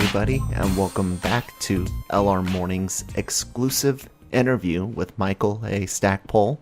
everybody, and welcome back to LRMornings exclusive interview with Michael A. Stackpole.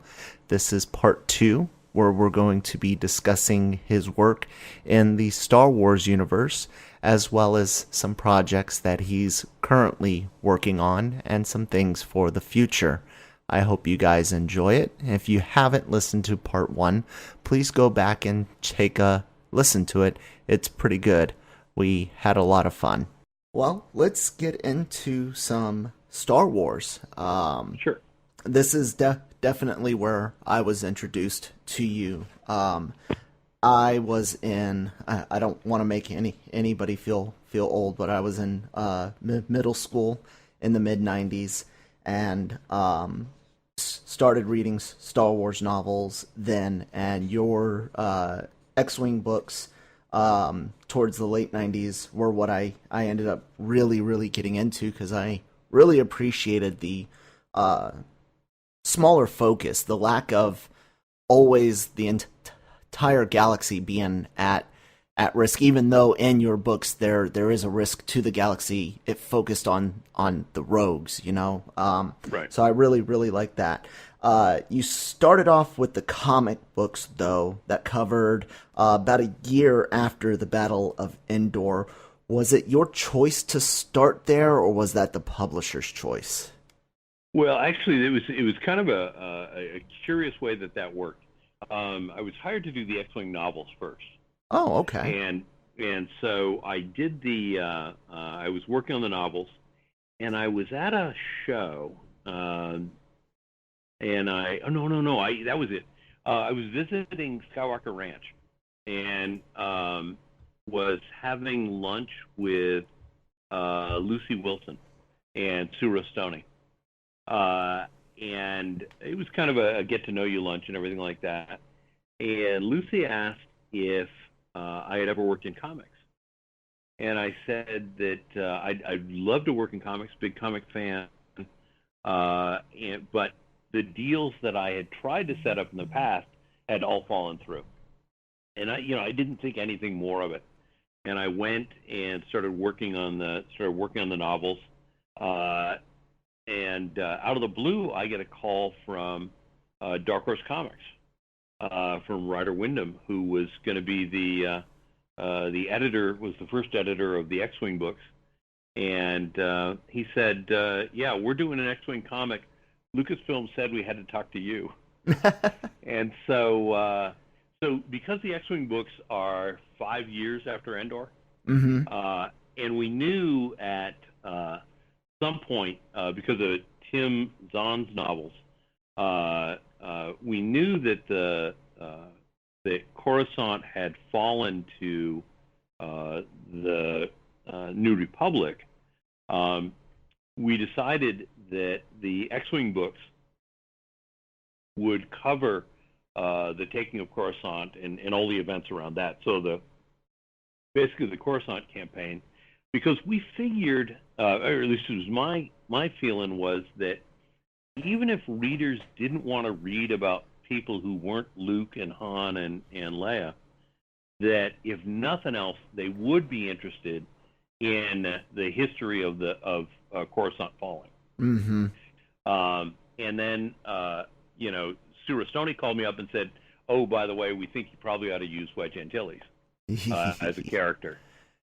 This is part 2, where we're going to be discussing his work in the Star Wars universe, as well as some projects that he's currently working on and some things for the future. I hope you guys enjoy it. If you haven't listened to part 1, please go back and take a listen to it. It's pretty good. We had a lot of fun. Well, let's get into some Star Wars. Sure. This is definitely where I was introduced to you. I was in, I don't want to make anybody feel old, but I was in middle school in the mid-90s and started reading Star Wars novels then, and your X-Wing books towards the late 90s were what I ended up really getting into, because I really appreciated the smaller focus, the lack of always the entire galaxy being at risk, even though in your books there is a risk to the galaxy. It focused on the rogues, you know. Right. So I really like that. You started off with the comic books, though, that covered about a year after the Battle of Endor. Was it your choice to start there, or was that the publisher's choice? Well, actually, it was kind of a curious way that worked. I was hired to do the X-Wing novels first, Oh, okay. and so I did I was working on the novels, and I was at a show, and that was it. I was visiting Skywalker Ranch, and was having lunch with Lucy Wilson and Sue Rostoni. And it was kind of a get to know you lunch and everything like that. And Lucy asked if I had ever worked in comics. And I said that I'd love to work in comics, big comic fan. But the deals that I had tried to set up in the past had all fallen through. And I didn't think anything more of it. And I went and started working on the novels. And out of the blue, I get a call from Dark Horse Comics, from Ryder Wyndham, who was going to be the editor, was the first editor of the X-Wing books. And he said, yeah, we're doing an X-Wing comic. Lucasfilm said we had to talk to you. And so because the X-Wing books are 5 years after Endor, Mm-hmm. and we knew at some point, because of Tim Zahn's novels, we knew that that Coruscant had fallen to the New Republic. We decided that the X-Wing books would cover the taking of Coruscant and all the events around that. So basically the Coruscant campaign, because we figured, or at least it was my feeling, was that even if readers didn't want to read about people who weren't Luke and Han and Leia, that if nothing else, they would be interested in the history of Coruscant falling. Mm-hmm. And then Sue Rostoni called me up and said, "Oh, by the way, we think you probably ought to use Wedge Antilles as a character."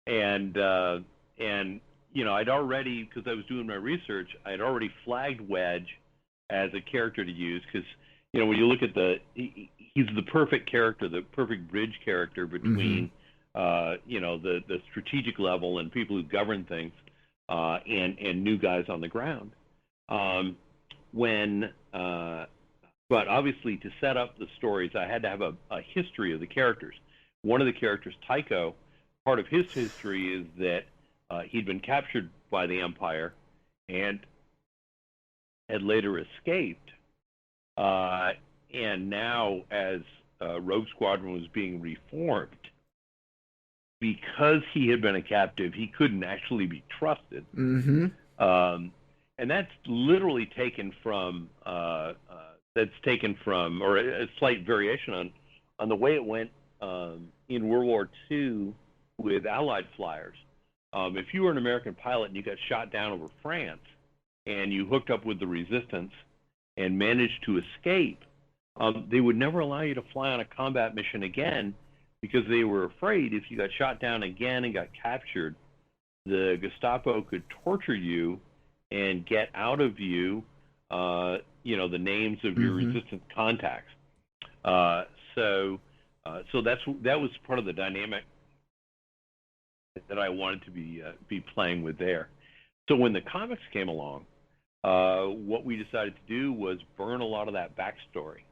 And I'd already, because I was doing my research, I'd already flagged Wedge as a character to use, because when you look at he's the perfect character, the perfect bridge character between the strategic level and people who govern things, and new guys on the ground. But obviously, to set up the stories, I had to have a history of the characters. One of the characters, Tycho, part of his history is that he'd been captured by the Empire and had later escaped. And now, as Rogue Squadron was being reformed, because he had been a captive, he couldn't actually be trusted. Mm-hmm. And that's literally taken from, or a slight variation on the way it went in World War II with Allied flyers. if you were an American pilot and you got shot down over France and you hooked up with the resistance and managed to escape, they would never allow you to fly on a combat mission again because they were afraid if you got shot down again and got captured, the Gestapo could torture you and get out of you, the names of your resistance contacts. So that was part of the dynamic that I wanted to be playing with there. So when the comics came along, what we decided to do was burn a lot of that backstory,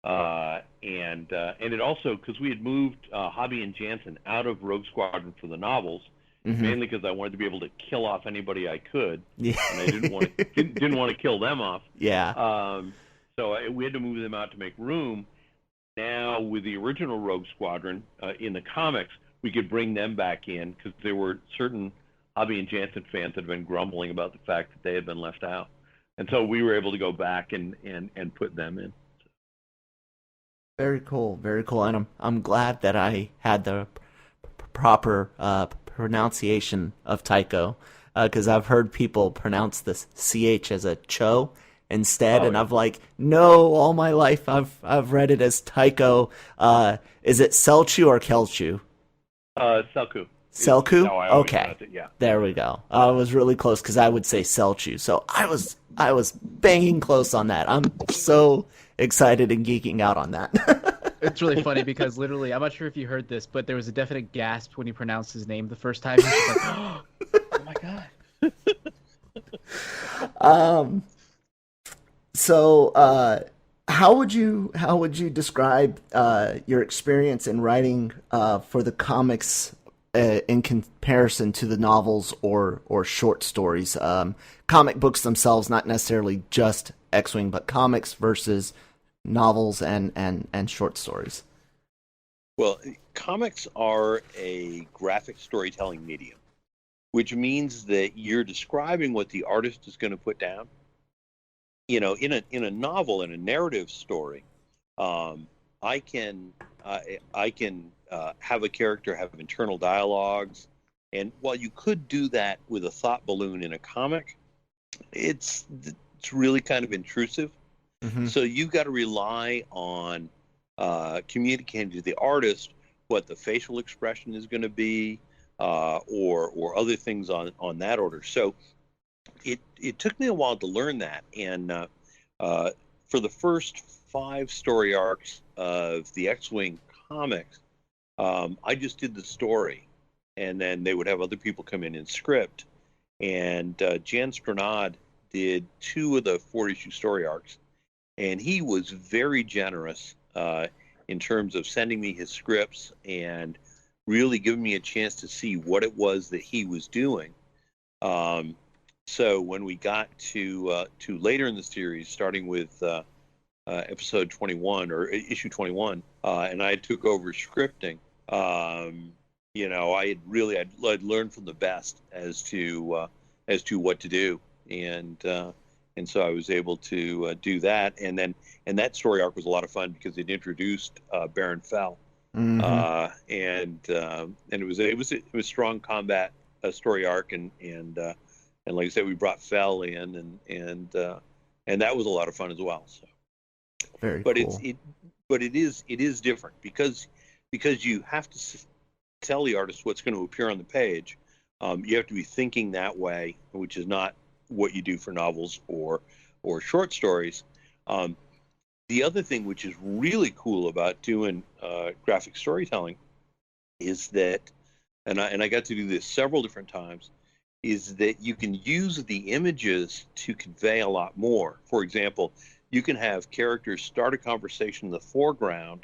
and it also, because we had moved Hobby and Jansen out of Rogue Squadron for the novels, mainly because I wanted to be able to kill off anybody I could, and I didn't want to kill them off. Yeah. So we had to move them out to make room. Now with the original Rogue Squadron in the comics, we could bring them back in because there were certain Hobby and Jansen fans that had been grumbling about the fact that they had been left out, and so we were able to go back and put them in. Very cool, very cool, and I'm glad that I had the proper pronunciation of Tycho, because I've heard people pronounce the CH as a cho instead, and I've like, no, all my life I've read it as Tycho. Is it Selchu or Kelchu? Selku. Selku? Okay. Yeah. There we go. I was really close because I would say Selchu. So I was banging close on that. I'm so excited and geeking out on that. It's really funny because literally, I'm not sure if you heard this, but there was a definite gasp when he pronounced his name the first time. He was just like, oh my God. So how would you describe your experience in writing for the comics in comparison to the novels or short stories? Comic books themselves, not necessarily just X-Wing, but comics versus novels and short stories. Well, comics are a graphic storytelling medium, which means that you're describing what the artist is going to put down. In a novel, in a narrative story, I can have a character have internal dialogues, and while you could do that with a thought balloon in a comic, it's really kind of intrusive. So you've got to rely on communicating to the artist what the facial expression is going to be, or other things on that order. So it took me a while to learn that, and for the first 5 story arcs of the X-Wing comics, I just did the story, and then they would have other people come in and script. And Jan Stranad did 2 of the 4-issue story arcs, and he was very generous in terms of sending me his scripts and really giving me a chance to see what it was that he was doing. So when we got to later in the series, starting with episode 21 or issue 21, and I took over scripting, I'd learned from the best as to what to do, and so I was able to do that, and that story arc was a lot of fun because it introduced Baron Fell, and it was a strong combat story arc, and like I said, we brought Fell in, and that was a lot of fun as well. So, very but cool. it is different because you have to tell the artist what's going to appear on the page. You have to be thinking that way, which is not what you do for novels or short stories. The other thing which is really cool about doing graphic storytelling is that, and I got to do this several different times, is that you can use the images to convey a lot more. For example, you can have characters start a conversation in the foreground,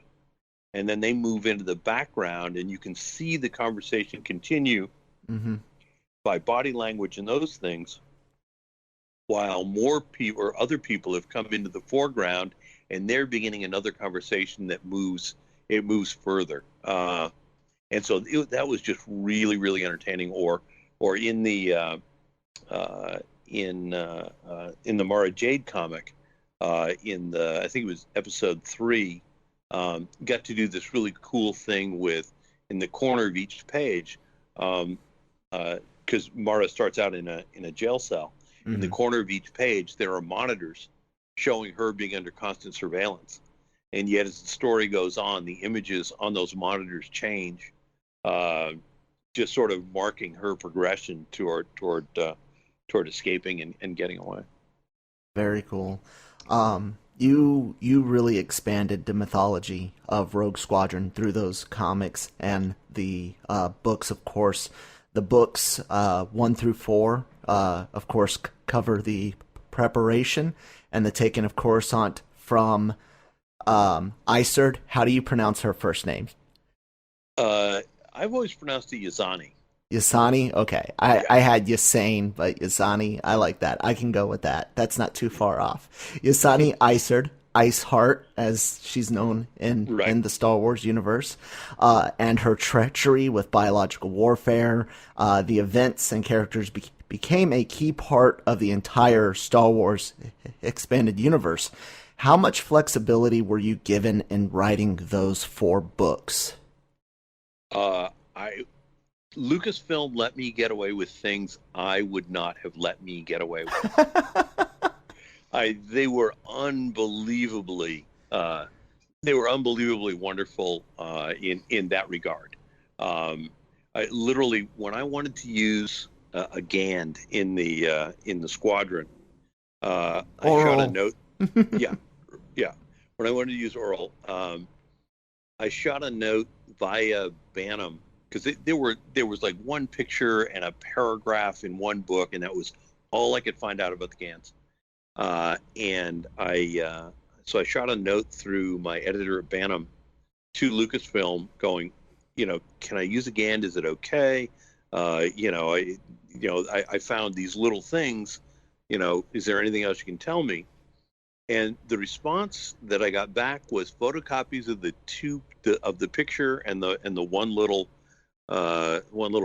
and then they move into the background, and you can see the conversation continue by body language and those things, while more people or other people have come into the foreground, and they're beginning another conversation that moves further. And so that was just really, really entertaining. Or in the Mara Jade comic, I think it was episode 3, got to do this really cool thing with, in the corner of each page, because Mara starts out in a jail cell. Mm-hmm. In the corner of each page, there are monitors showing her being under constant surveillance. And yet, as the story goes on, the images on those monitors change, just sort of marking her progression toward escaping and getting away. Very cool. You really expanded the mythology of Rogue Squadron through those comics and the books, of course. The books 1 through 4, of course, cover the preparation and the taking of Coruscant from Isard. How do you pronounce her first name? I've always pronounced it Yazani. Yasani? Okay. I had Yasane, but Yasani, I like that. I can go with that. That's not too far off. Yasani Isard, Iceheart, as she's known in the Star Wars universe, and her treachery with biological warfare, the events and characters became a key part of the entire Star Wars expanded universe. How much flexibility were you given in writing those 4 books? Lucasfilm let me get away with things I would not have let me get away with. They were unbelievably wonderful in that regard. Literally, when I wanted to use a Gand in the squadron, I shot a note. yeah. When I wanted to use Oral, I shot a note via Bantam. Because there was like one picture and a paragraph in one book, and that was all I could find out about the Gans. So I shot a note through my editor at Bantam to Lucasfilm, going, can I use a Gand? Is it okay? I found these little things. Is there anything else you can tell me? And the response that I got back was photocopies of the picture and the one little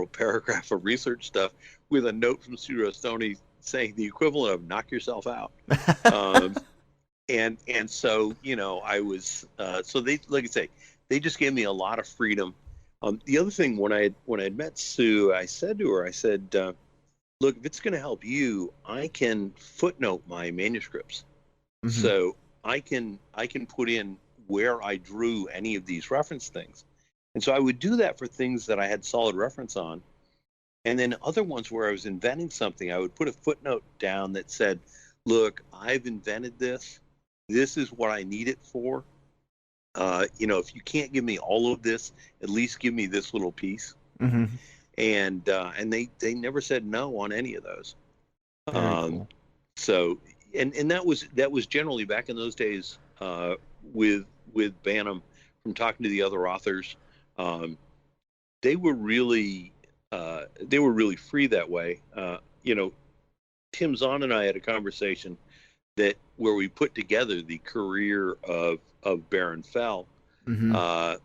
paragraph of research stuff with a note from Sue Rostoni saying the equivalent of "knock yourself out." And so I was so they, like I say, they just gave me a lot of freedom. The other thing, when I had met Sue, I said to her, look, if it's going to help you, I can footnote my manuscripts, so I can put in where I drew any of these reference things. And so I would do that for things that I had solid reference on. And then other ones where I was inventing something, I would put a footnote down that said, look, I've invented this. This is what I need it for. If you can't give me all of this, at least give me this little piece. Mm-hmm. And they never said no on any of those. Cool. So, and that was generally back in those days with Bantam, from talking to the other authors. They were really free that way. Tim Zahn and I had a conversation where we put together the career of Baron Fell, and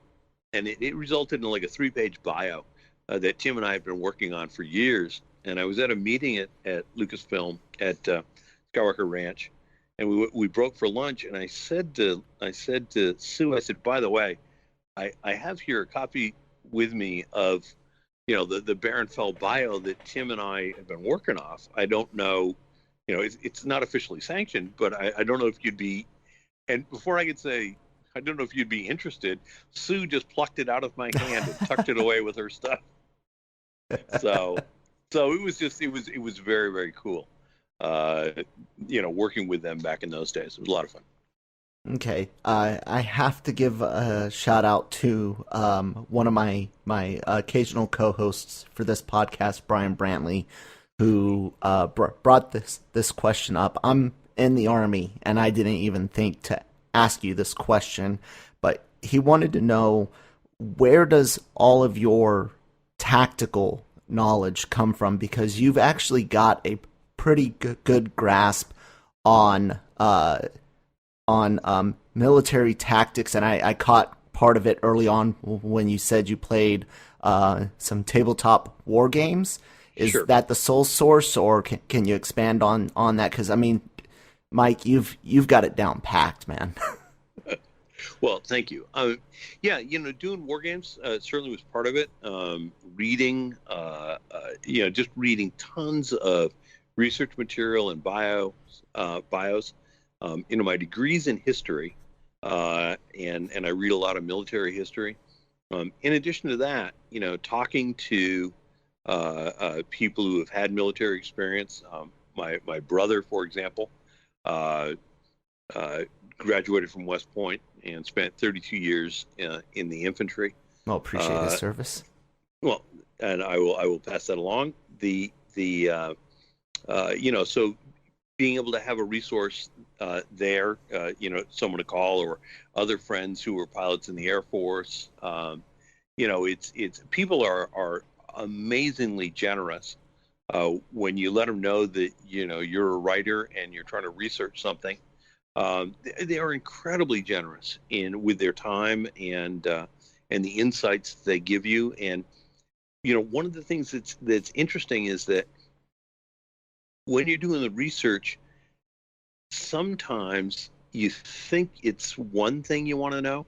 it resulted in like a 3-page bio that Tim and I have been working on for years. And I was at a meeting at Lucasfilm at Skywalker Ranch, and we broke for lunch. And I said to Sue, I said, by the way, I have here a copy with me of, the Baron Fell bio that Tim and I have been working off. I don't know, it's not officially sanctioned, but I don't know if you'd be, and before I could say, I don't know if you'd be interested, Sue just plucked it out of my hand and tucked it away with her stuff. So it was very, very cool. Working with them back in those days. It was a lot of fun. Okay, I have to give a shout out to one of my occasional co-hosts for this podcast, Brian Brantley, who brought this question up. I'm in the Army, and I didn't even think to ask you this question, but he wanted to know, where does all of your tactical knowledge come from? Because you've actually got a pretty good grasp on military tactics, and I caught part of it early on when you said you played some tabletop war games. Is Sure. that the sole source, or can you expand on that? Because I mean, Mike, you've got it down packed, man. Well, thank you. Yeah, doing war games certainly was part of it. Reading, just reading tons of research material and bios. My degree's in history, and I read a lot of military history. In addition to that, talking to people who have had military experience. My brother, for example, uh, graduated from West Point and spent 32 years in the infantry. Well, appreciate his service. Well, and I will pass that along. So being able to have a resource there, someone to call, or other friends who were pilots in the Air Force. It's people are amazingly generous when you let them know that you're a writer and you're trying to research something. They are incredibly generous with their time and the insights they give you. And one of the things that's interesting is that when you're doing the research, sometimes you think it's one thing you want to know,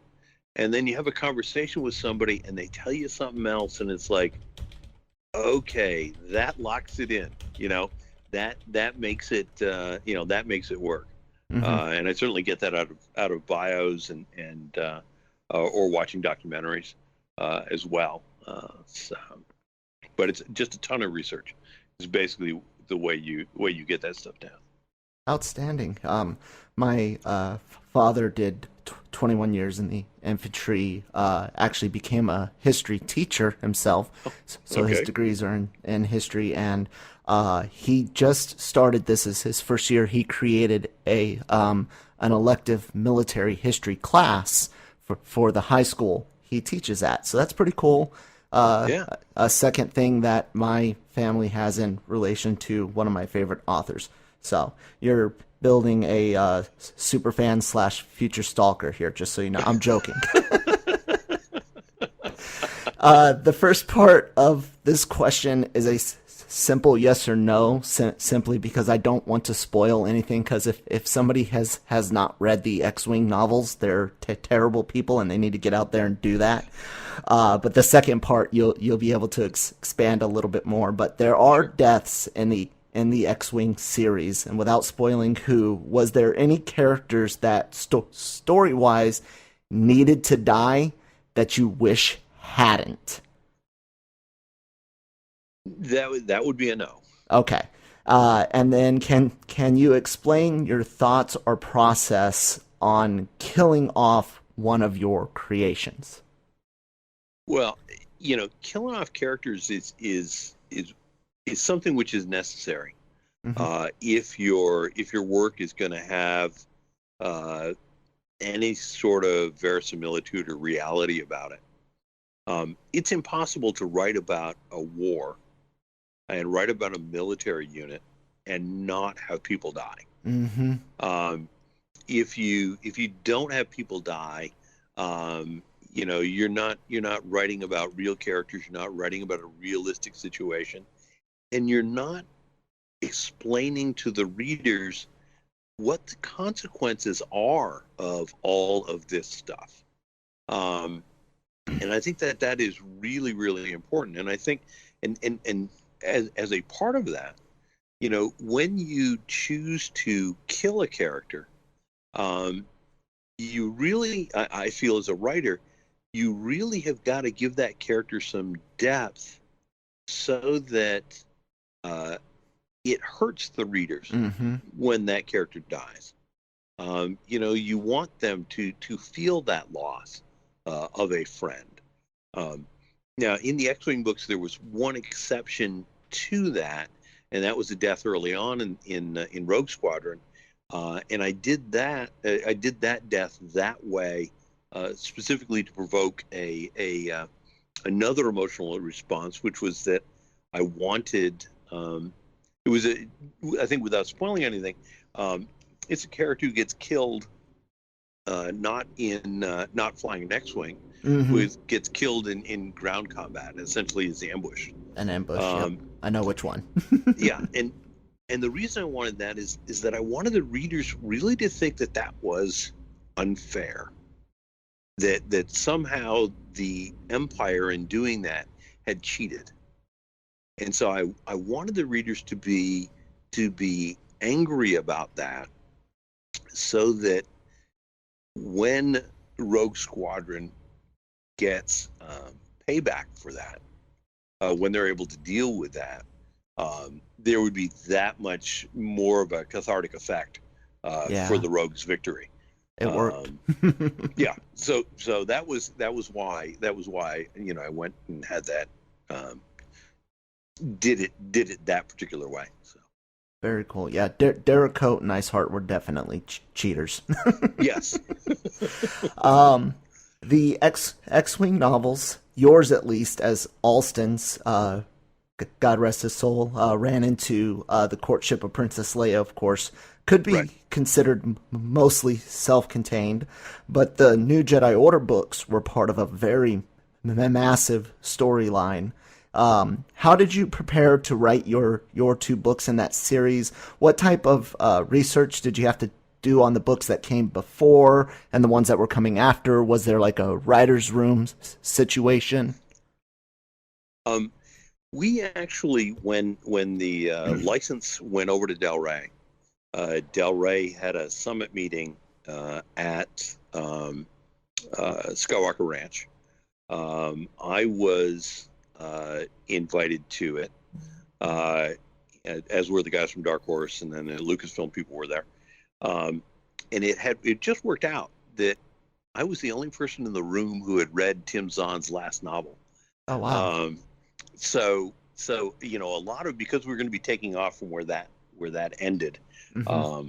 and then you have a conversation with somebody and they tell you something else, and it's like, okay, that locks it in. That makes it that makes it work. Mm-hmm. And I certainly get that out of bios and or watching documentaries as well. But it's just a ton of research. It's basically the way you get that stuff down. Outstanding. My father did 21 years in the infantry, actually became a history teacher himself, so Okay. his degrees are in history, and he just started, this is his first year, he created an elective military history class for the high school he teaches at, so that's pretty cool. Yeah. A second thing that my family has in relation to one of my favorite authors. So you're building a super fan / future stalker here, just so you know. I'm joking. The first part of this question is a simple yes or no, simply because I don't want to spoil anything, because if somebody has not read the X-Wing novels, they're terrible people and they need to get out there and do that. But the second part, you'll be able to expand a little bit more. But there are deaths in the X-Wing series, and without spoiling who, was there any characters that story-wise needed to die that you wish hadn't? That would be a no. Okay. And then can you explain your thoughts or process on killing off one of your creations? Well, killing off characters is something which is necessary. Mm-hmm. If your work is going to have any sort of verisimilitude or reality about it, it's impossible to write about a war and write about a military unit and not have people die. Mm-hmm. If you don't have people die, you're not writing about real characters. You're not writing about a realistic situation, and you're not explaining to the readers what the consequences are of all of this stuff. And I think that is really, really important. And I think, and as a part of that, when you choose to kill a character, you really, I feel as a writer, you really have got to give that character some depth so that it hurts the readers Mm-hmm. when that character dies. You want them to feel that loss of a friend. Now, in the X-Wing books, there was one exception to that, and that was a death early on in Rogue Squadron. And I did that. I did that death that way, specifically to provoke another emotional response, which was that I wanted. It was I think, without spoiling anything, it's a character who gets killed, not flying an X-Wing, Mm-hmm. who gets killed in ground combat. Essentially, is ambushed. An ambush. Yep. I know which one. Yeah, and the reason I wanted that is that I wanted the readers really to think that was unfair. that somehow the Empire in doing that had cheated. And so I wanted the readers to be angry about that, so that when Rogue Squadron gets payback for that, when they're able to deal with that, there would be that much more of a cathartic effect for the Rogue's victory. It worked. Yeah. So that was why I went and had that did it that particular way. So. Very cool. Yeah, Derek Coate and Iceheart were definitely cheaters. Yes. The X-Wing novels, yours at least, as Alston's, God rest his soul, ran into the courtship of Princess Leia, of course, could be considered mostly self-contained, but the New Jedi Order books were part of a very massive storyline. How did you prepare to write your two books in that series? What type of research did you have to do on the books that came before and the ones that were coming after? Was there like a writer's room situation? We actually, when the license went over to Del Rey had a summit meeting at Skywalker Ranch. I was invited to it, as were the guys from Dark Horse, and then the Lucasfilm people were there. And it just worked out that I was the only person in the room who had read Tim Zahn's last novel. Oh wow! So a lot of, because we're going to be taking off from where that ended, a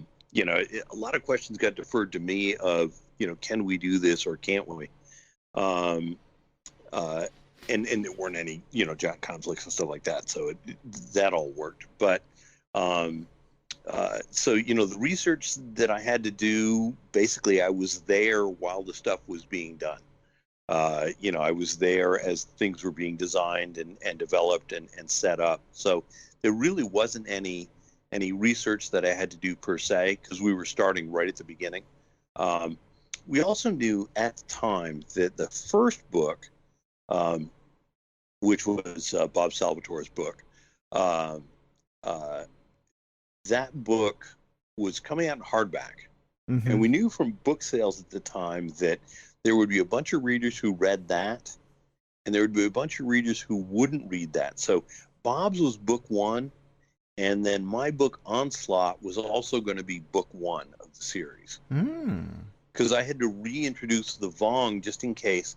lot of questions got deferred to me of, can we do this or can't we? And there weren't any, giant conflicts and stuff like that. So that all worked. But, the research that I had to do, basically I was there while the stuff was being done. I was there as things were being designed and developed and set up. So there really wasn't any research that I had to do per se, because we were starting right at the beginning. We also knew at the time that the first book, which was Bob Salvatore's book, that book was coming out in hardback. Mm-hmm. And we knew from book sales at the time that there would be a bunch of readers who read that, and there would be a bunch of readers who wouldn't read that. So Bob's was book one, and then my book Onslaught was also going to be book one of the series. Because I had to reintroduce the Vong just in case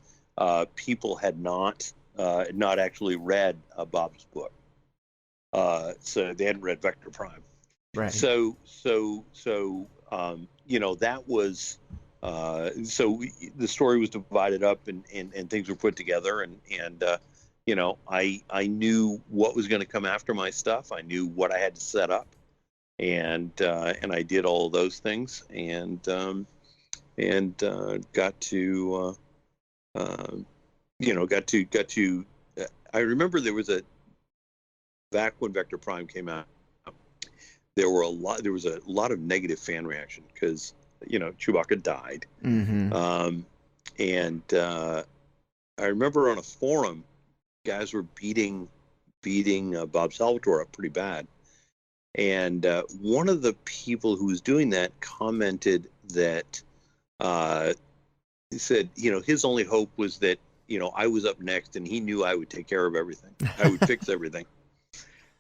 people had not actually read Bob's book. So they hadn't read Vector Prime. Right. So that was... the story was divided up and things were put together, and I knew what was going to come after my stuff. I knew what I had to set up, and I did all of those things, and got to I remember there was back when Vector Prime came out, there was a lot of negative fan reaction because Chewbacca died. Mm-hmm. And I remember on a forum, guys were beating Bob Salvatore up pretty bad. And one of the people who was doing that commented that he said, his only hope was that, I was up next and he knew I would take care of everything. I would fix everything.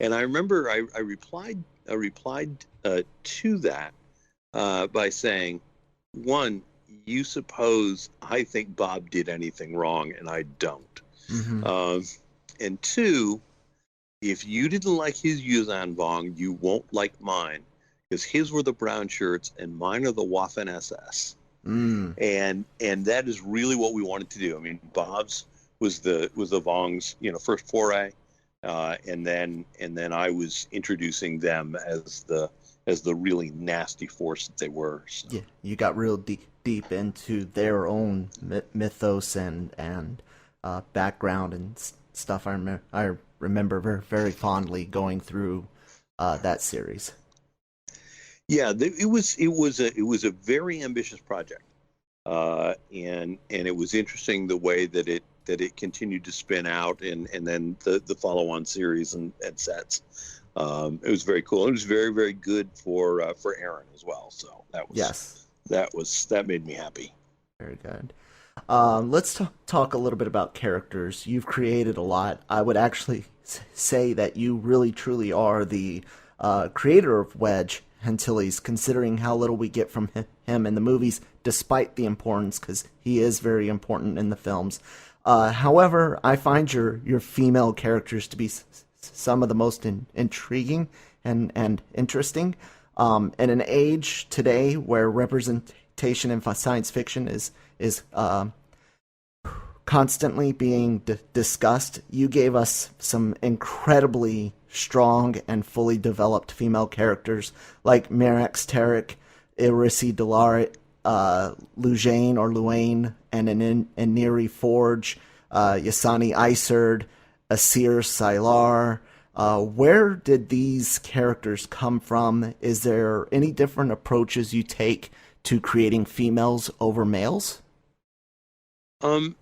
And I remember I replied to that by saying, one, you suppose I think Bob did anything wrong, and I don't. Mm-hmm. And two, if you didn't like his Yuuzhan Vong, you won't like mine, because his were the brown shirts and mine are the Waffen SS. And that is really what we wanted to do. I mean, Bob's was the Vong's first foray, and then I was introducing them as the really nasty force that they were. So. Yeah, you got real deep into their own mythos and background and stuff. I remember very, very fondly going through that series. Yeah, it was a very ambitious project. and it was interesting the way that it continued to spin out, and then the follow-on series and sets. It was very cool. It was very, very good for Aaron as well. So Yes. that made me happy. Very good. Let's talk a little bit about characters. You've created a lot. I would actually say that you really, truly are the creator of Wedge Antilles, considering how little we get from him in the movies, despite the importance, because he is very important in the films. However, I find your female characters to be some of the most intriguing and interesting. In an age today where representation in science fiction is constantly being discussed, you gave us some incredibly strong and fully developed female characters like Mirax Tarek, Irisi Delaret, Lujane or Luane, and Neri Forge, Yasani Iserd, Asir Sylar. Where did these characters come from? Is there any different approaches you take to creating females over males? To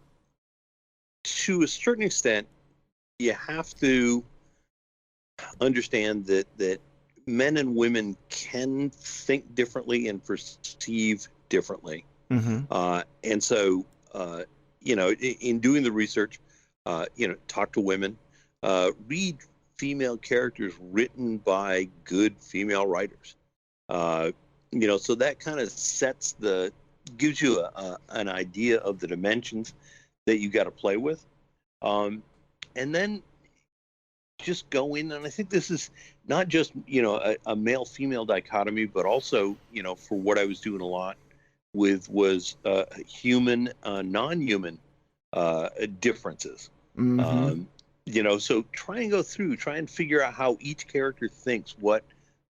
a certain extent, you have to understand that men and women can think differently and perceive differently. Mm-hmm. And so, in doing the research, talk to women, read female characters written by good female writers. So that kind of gives you an idea of the dimensions that you got to play with. And then just go in, and I think this is not just, a male-female dichotomy, but also, for what I was doing a lot with was human, non-human differences. Mm-hmm. So try and figure out how each character thinks, what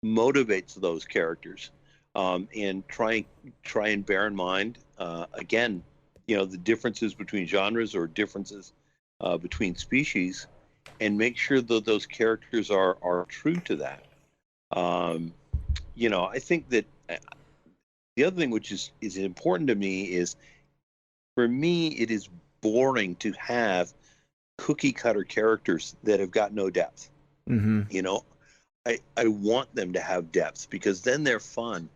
motivates those characters, and try and bear in mind, again, the differences between genres or differences between species, and make sure that those characters are true to that. I think that the other thing which is important to me is, for me, it is boring to have cookie cutter characters that have got no depth. Mm-hmm. I want them to have depth, because then they're fun,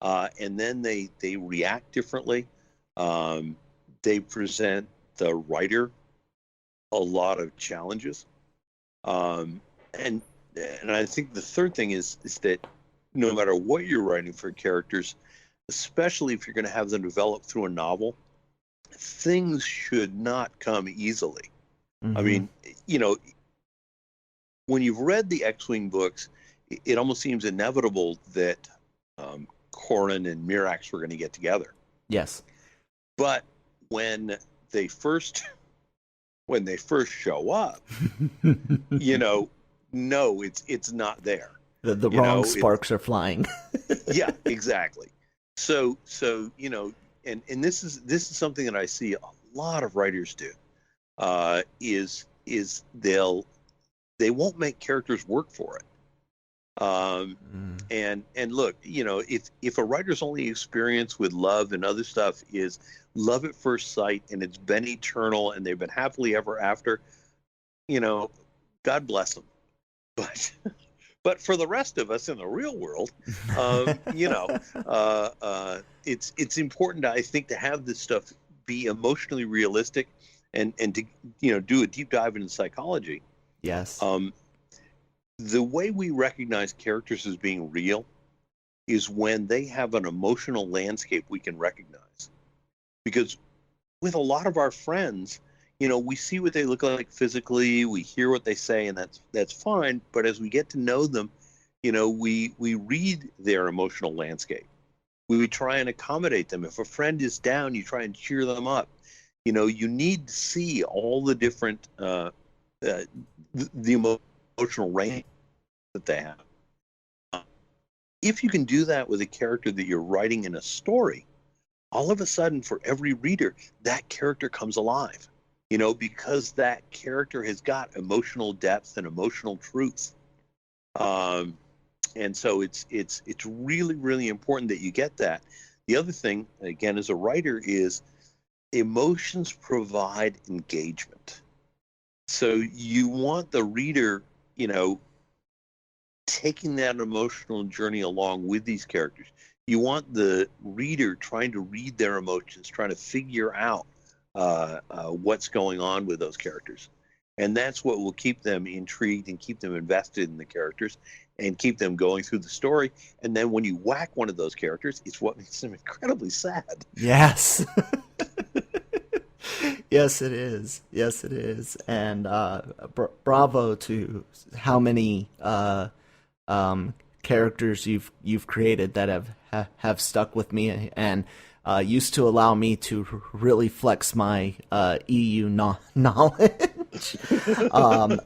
and then they react differently. They present the writer a lot of challenges, and I think the third thing is that no matter what you're writing for characters, especially if you're going to have them develop through a novel, things should not come easily. Mm-hmm. I mean, when you've read the X-Wing books, it almost seems inevitable that Corran and Mirax were going to get together. Yes. But when they first show up, no, it's not there. The wrong sparks are flying. Yeah, exactly. So and this is something that I see a lot of writers do. Is they won't make characters work for it. And look, if a writer's only experience with love and other stuff is love at first sight, and it's been eternal, and they've been happily ever after, God bless them. But for the rest of us in the real world, it's important, I think, to have this stuff be emotionally realistic, and to do a deep dive into psychology. Yes. The way we recognize characters as being real is when they have an emotional landscape we can recognize. Because with a lot of our friends, we see what they look like physically, we hear what they say, and that's fine. But as we get to know them, we read their emotional landscape. We try and accommodate them. If a friend is down, you try and cheer them up. You need to see all the different the emotional range that they have. If you can do that with a character that you're writing in a story, all of a sudden, for every reader, that character comes alive, because that character has got emotional depth and emotional truth. And so it's really, really important that you get that. The other thing, again, as a writer, is emotions provide engagement. So you want the reader, taking that emotional journey along with these characters. You want the reader trying to read their emotions, trying to figure out what's going on with those characters. And that's what will keep them intrigued and keep them invested in the characters and keep them going through the story. And then when you whack one of those characters, it's what makes them incredibly sad. Yes. Yes, it is. Yes, it is. And bravo to how many characters you've created that have stuck with me and used to allow me to really flex my EU knowledge.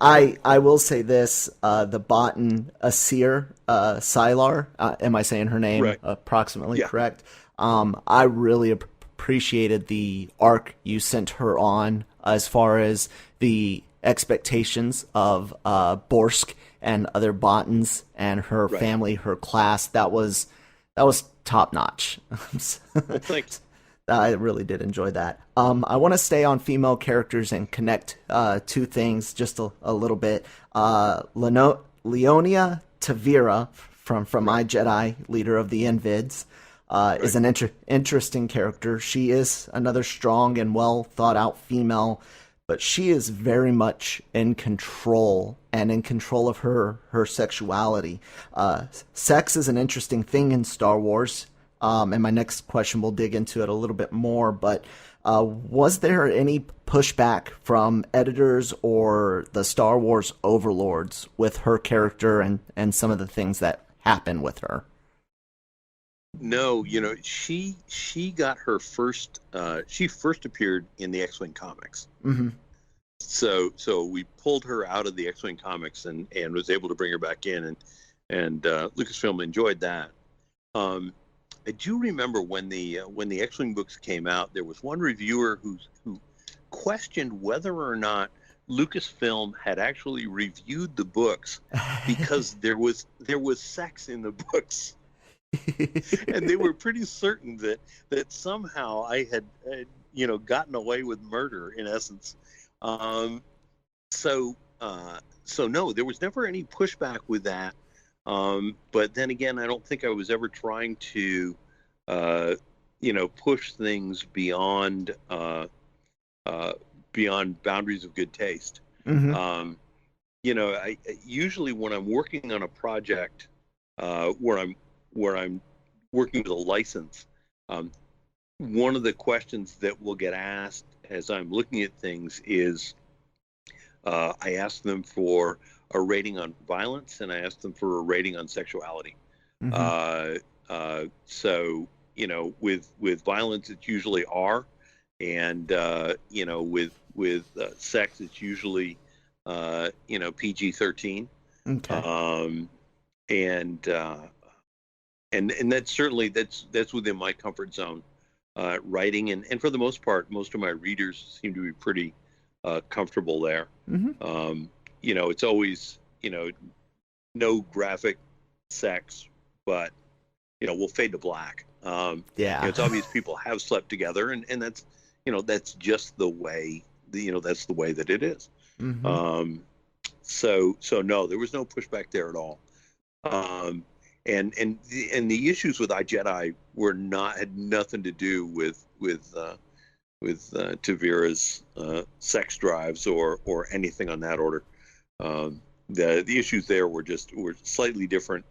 I will say this: the Botan Asir Sylar. Am I saying her name Right. approximately Yeah. correct? I really appreciated the arc you sent her on as far as the expectations of Borsk and other Botans and her Right. family, her class. That was top notch. Well, thanks. I really did enjoy that. I want to stay on female characters and connect two things just a little bit. Leonia Tavira from My Jedi, leader of the Invids, is an interesting character. She is another strong and well thought out female, but she is very much in control and in control of her sexuality. Sex is an interesting thing in Star Wars. And my next question will dig into it a little bit more, but was there any pushback from editors or the Star Wars overlords with her character and some of the things that happen with her? No, she got her first. She first appeared in the X-Wing comics. Mm-hmm. So we pulled her out of the X-Wing comics and was able to bring her back in, and Lucasfilm enjoyed that. I do remember when the X-Wing books came out, there was one reviewer who questioned whether or not Lucasfilm had actually reviewed the books because there was sex in the books. And they were pretty certain that somehow I had gotten away with murder in essence. So no, there was never any pushback with that. But then again, I don't think I was ever trying to push things beyond boundaries of good taste. Mm-hmm. I usually when I'm working on a project where I'm working with a license, one of the questions that will get asked as I'm looking at things is I ask them for a rating on violence and I ask them for a rating on sexuality. Mm-hmm. So with violence it's usually R, and with sex it's usually PG-13. Okay. And that's certainly that's within my comfort zone. Writing and for the most part, most of my readers seem to be pretty comfortable there. Mm-hmm. It's always no graphic sex, but we'll fade to black. Yeah. It's obvious people have slept together, and that's that's just the way that's the way that it is. Mm-hmm. So no, there was no pushback there at all. And the issues with iJedi had nothing to do with Tavira's sex drives or anything on that order. The issues there were slightly different,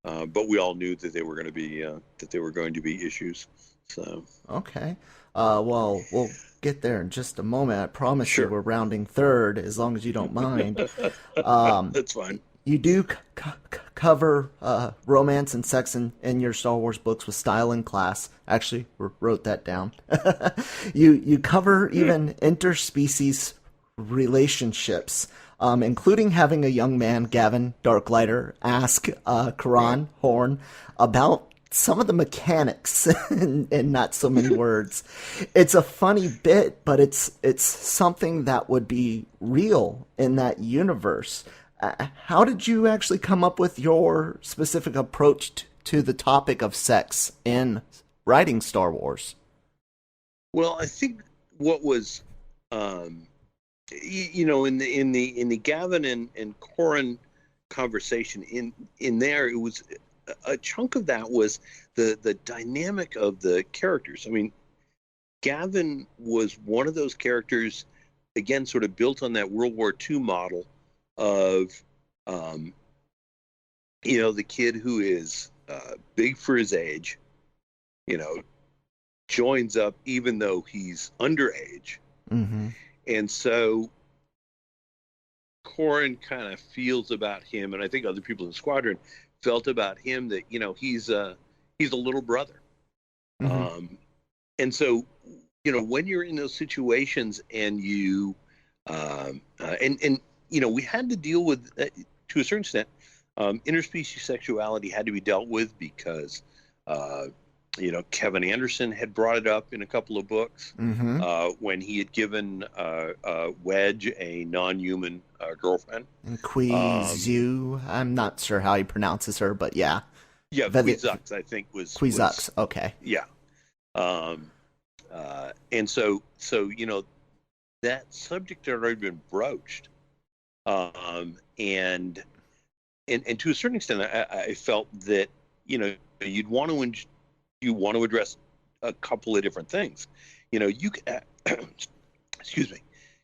but we all knew that they were going to be issues. So Okay. Well, we'll get there in just a moment. I promise Sure. you we're rounding third, as long as you don't mind. That's fine. You do cover romance and sex in your Star Wars books with style and class. Actually, wrote that down. You cover even interspecies relationships, including having a young man, Gavin Darklighter, ask Karan Horn about some of the mechanics in not so many words. It's a funny bit, but it's something that would be real in that universe. How did you actually come up with your specific approach to the topic of sex in writing Star Wars? Well, I think what was, in the Gavin and Corin conversation in there, it was a chunk of that was the dynamic of the characters. I mean, Gavin was one of those characters, again, sort of built on that World War II model of, the kid who is big for his age, joins up even though he's underage. Mm-hmm. And so Corin kind of feels about him, and I think other people in the squadron felt about him that, he's a little brother. Mm-hmm. And so, when you're in those situations and you, we had to deal with, to a certain extent, interspecies sexuality had to be dealt with because, Kevin Anderson had brought it up in a couple of books Mm-hmm. when he had given Wedge a non-human girlfriend. And Quizu, I'm not sure how he pronounces her, but yeah. Yeah, Quizux, I think Quizux. Okay. Yeah. And so that subject had already been broached, and to a certain extent, I felt that you want to address a couple of different things. You can, excuse me,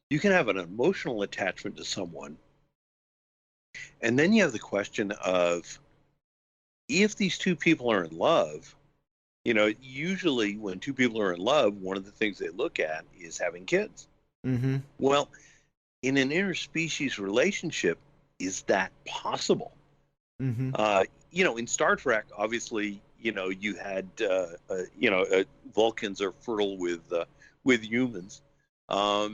you can have an emotional attachment to someone, and then you have the question of if these two people are in love. Usually when two people are in love, one of the things they look at is having kids. Mm-hmm. Well, in an interspecies relationship, is that possible? Mm-hmm. In Star Trek, obviously, you had, Vulcans are fertile with humans. But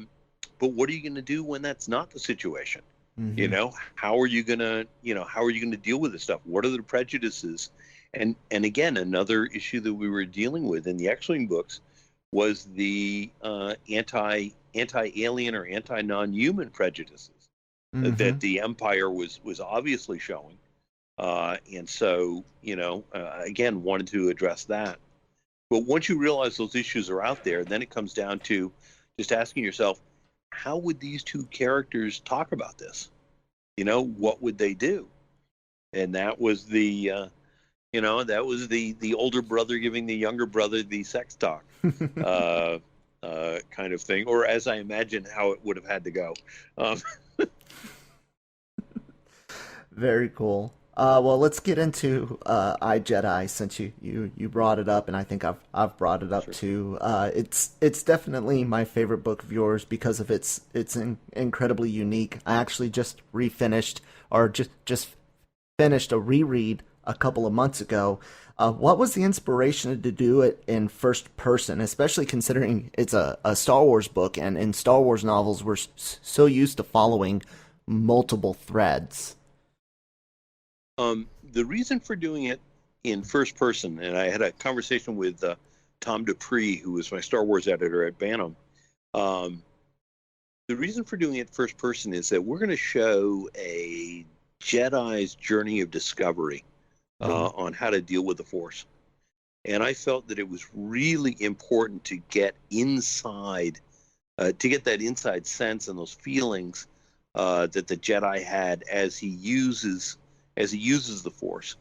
what are you going to do when that's not the situation? Mm-hmm. How are you going to deal with this stuff? What are the prejudices? And again, another issue that we were dealing with in the X-Wing books was the anti-alien or anti-non-human prejudices that the Empire was obviously showing. And so, again, wanted to address that. But once you realize those issues are out there, then it comes down to just asking yourself, how would these two characters talk about this? What would they do? And that was the older brother giving the younger brother the sex talk kind of thing, or as I imagine how it would have had to go. Very cool. Well, let's get into iJedi since you brought it up, and I think I've brought it up Sure. too. It's definitely my favorite book of yours because of its incredibly unique. I actually just refinished or just finished a reread a couple of months ago. What was the inspiration to do it in first person, especially considering it's a Star Wars book, and in Star Wars novels we're so used to following multiple threads? The reason for doing it in first person, and I had a conversation with Tom Dupree, who was my Star Wars editor at Bantam. The reason for doing it first person is that we're going to show a Jedi's journey of discovery on how to deal with the Force. And I felt that it was really important to get inside, to get that inside sense and those feelings that the Jedi had as he uses the Force.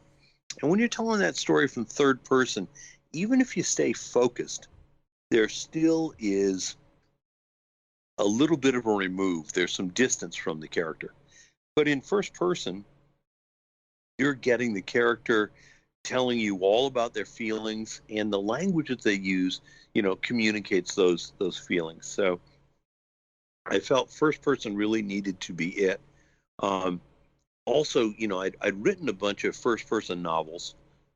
And when you're telling that story from third person, even if you stay focused, there still is a little bit of a remove. There's some distance from the character. But in first person, you're getting the character telling you all about their feelings, and the language that they use, communicates those feelings. So I felt first person really needed to be it. Also, I'd written a bunch of first-person novels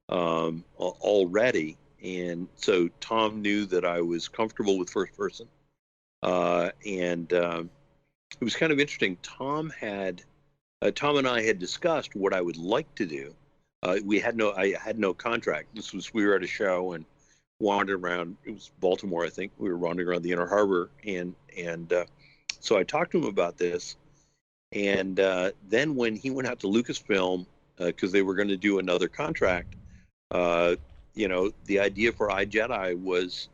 already, and so Tom knew that I was comfortable with first-person, and it was kind of interesting. Tom and I had discussed what I would like to do. I had no contract. We were at a show and wandered around. It was Baltimore, I think. We were wandering around the Inner Harbor, and so I talked to him about this. And then when he went out to Lucasfilm, because they were going to do another contract, the idea for iJedi was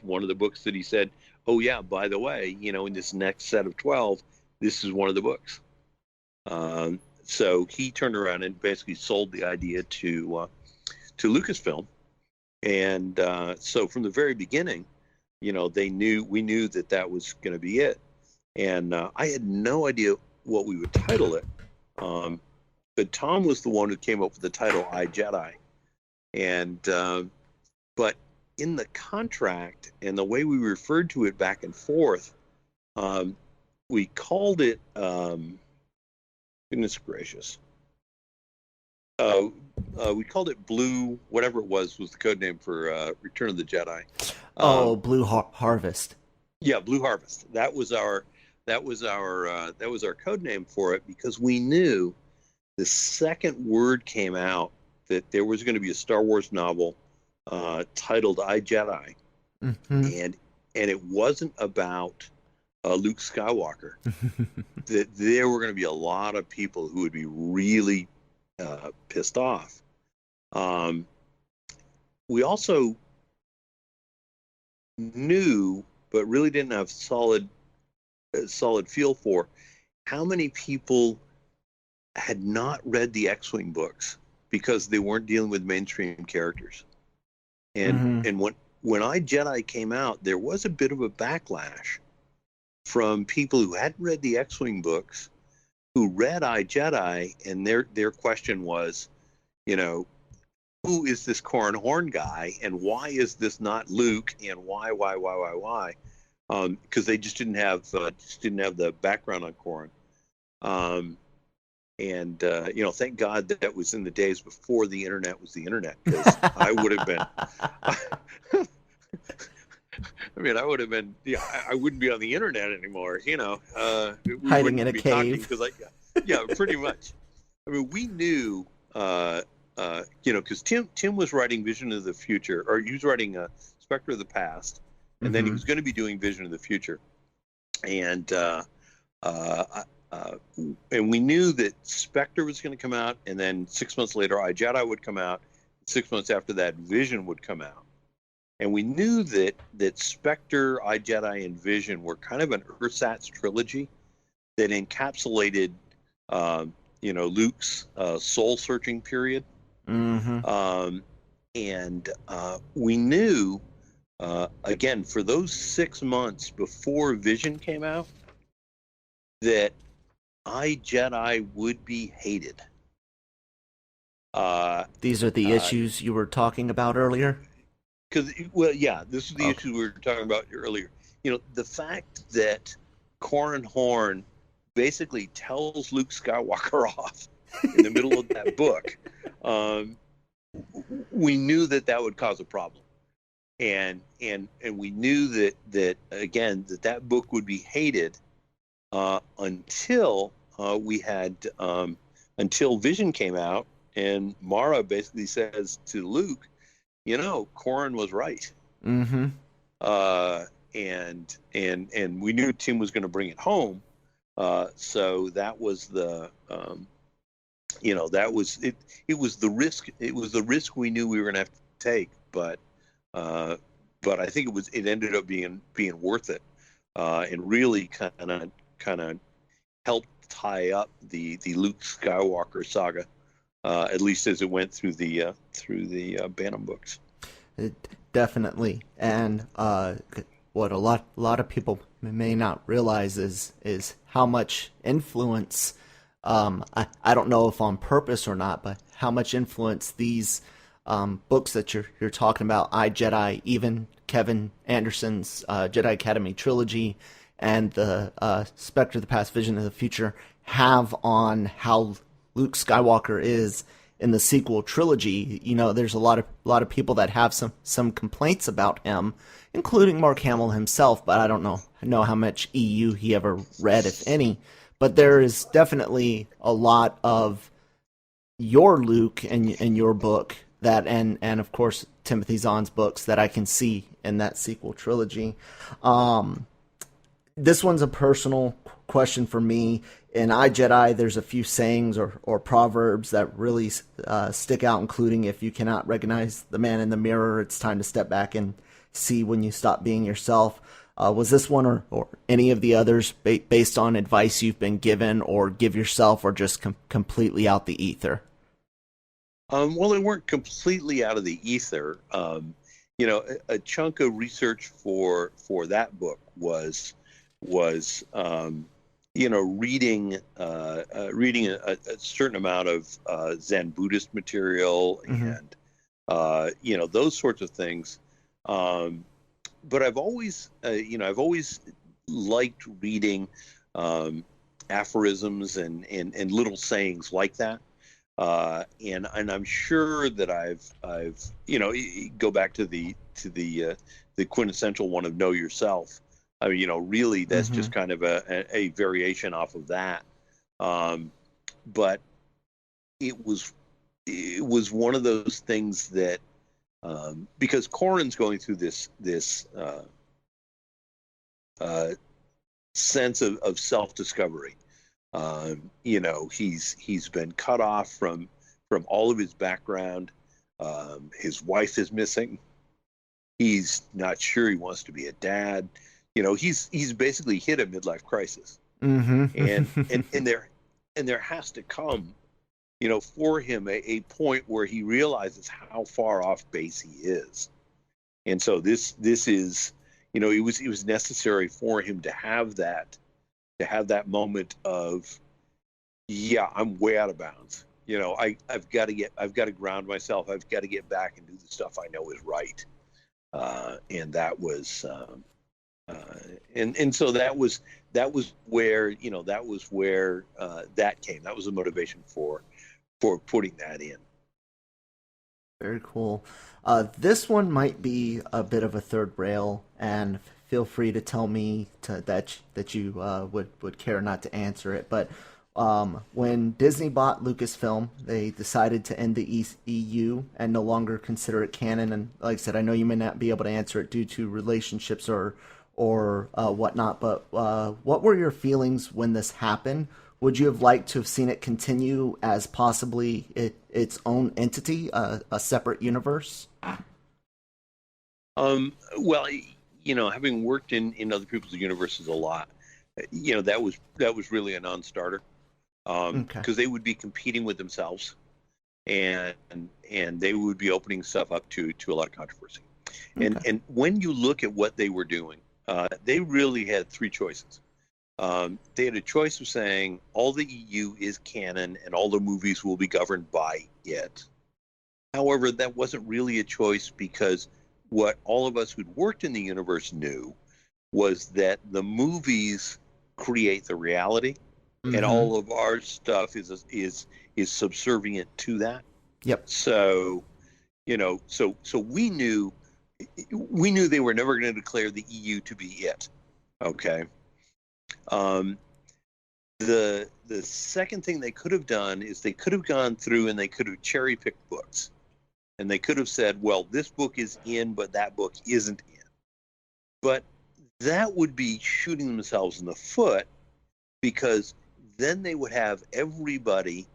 one of the books that he said, oh yeah, by the way, in this next set of 12, this is one of the books. So he turned around and basically sold the idea to Lucasfilm, and so from the very beginning, we knew that was going to be it, and I had no idea what we would title it, but Tom was the one who came up with the title iJedi, and but in the contract and the way we referred to it back and forth, we called it. Goodness gracious. We called it Blue, whatever it was the code name for Return of the Jedi. Blue Harvest. Yeah, Blue Harvest. That was our code name for it, because we knew the second word came out that there was going to be a Star Wars novel titled iJedi, and it wasn't about Luke Skywalker. That there were going to be a lot of people who would be really pissed off. We also knew, but really didn't have solid feel for, how many people had not read the X-Wing books because they weren't dealing with mainstream characters. And when iJedi came out, there was a bit of a backlash from people who hadn't read the X-Wing books, who read iJedi, and their question was, who is this Corran Horn guy, and why is this not Luke, and why? Because they just didn't have the background on Corran, and thank God that was in the days before the internet was the internet, because I would have been. I would have been. Yeah, I wouldn't be on the internet anymore. Hiding in a cave. Pretty much. We knew, because Tim was writing Vision of the Future, or he was writing Spectre of the Past, and then he was going to be doing Vision of the Future, and we knew that Spectre was going to come out, and then 6 months later, iJedi would come out. 6 months after that, Vision would come out. And we knew that Spectre, iJedi, and Vision were kind of an ersatz trilogy that encapsulated, Luke's soul-searching period. And we knew, again, for those 6 months before Vision came out, that iJedi would be hated. These are the issues you were talking about earlier? This is the issue we were talking about earlier. The fact that Corran Horn basically tells Luke Skywalker off in the middle of that book, we knew that would cause a problem, and we knew that book would be hated until until Vision came out, and Mara basically says to Luke, Corran was right. And we knew Tim was going to bring it home. So that was the, that was it. It was the risk. It was the risk we knew we were going to have to take. But I think it ended up being worth it, and really kind of helped tie up the Luke Skywalker saga. At least as it went through the Bantam books. Definitely, and what a lot of people may not realize is how much influence. I don't know if on purpose or not, but how much influence these books that you're talking about, iJedi, even Kevin Anderson's Jedi Academy trilogy, and the Spectre of the Past, Vision of the Future, have on how Luke Skywalker is in the sequel trilogy. There's a lot of people that have some complaints about him, including Mark Hamill himself, but I don't know how much EU he ever read, if any. But there is definitely a lot of your Luke and your book that, and of course Timothy Zahn's books, that I can see in that sequel trilogy. This one's a personal question for me. In I, Jedi, there's a few sayings or proverbs that really stick out, including if you cannot recognize the man in the mirror, it's time to step back and see when you stop being yourself. Was this one or any of the others based on advice you've been given or give yourself, or just completely out the ether? Well, they weren't completely out of the ether. A chunk of research for that book was reading a certain amount of Zen Buddhist material and those sorts of things. But I've always liked reading aphorisms and little sayings like that. And I'm sure that I've go back to the quintessential one of know yourself. I mean, really that's just kind of a variation off of that. But it was one of those things that because Corran's going through this sense of self-discovery. He's been cut off from all of his background. His wife is missing. He's not sure he wants to be a dad. He's basically hit a midlife crisis. And there has to come, for him a point where he realizes how far off base he is. And so this is, it was necessary for him to have that moment of, yeah, I'm way out of bounds. I've got to ground myself. I've got to get back and do the stuff I know is right. And that was, and so that was where, that came. That was the motivation for putting that in. Very cool. This one might be a bit of a third rail, and feel free to tell me that you would care not to answer it. But when Disney bought Lucasfilm, they decided to end the EU and no longer consider it canon. And like I said, I know you may not be able to answer it due to relationships or whatnot. But what were your feelings when this happened? Would you have liked to have seen it continue as possibly its own entity, a separate universe? Well, having worked in other people's universes a lot, that was really a non-starter, because they would be competing with themselves, and they would be opening stuff up to a lot of controversy. And when you look at what they were doing, they really had three choices. They had a choice of saying all the EU is canon and all the movies will be governed by it. However, that wasn't really a choice, because what all of us who'd worked in the universe knew was that the movies create the reality, and all of our stuff is subservient to that. Yep. So, so we knew they were never going to declare the EU to be it. Okay. The second thing they could have done is they could have gone through and they could have cherry picked books. And they could have said, well, this book is in, but that book isn't in. But that would be shooting themselves in the foot, because then they would have everybody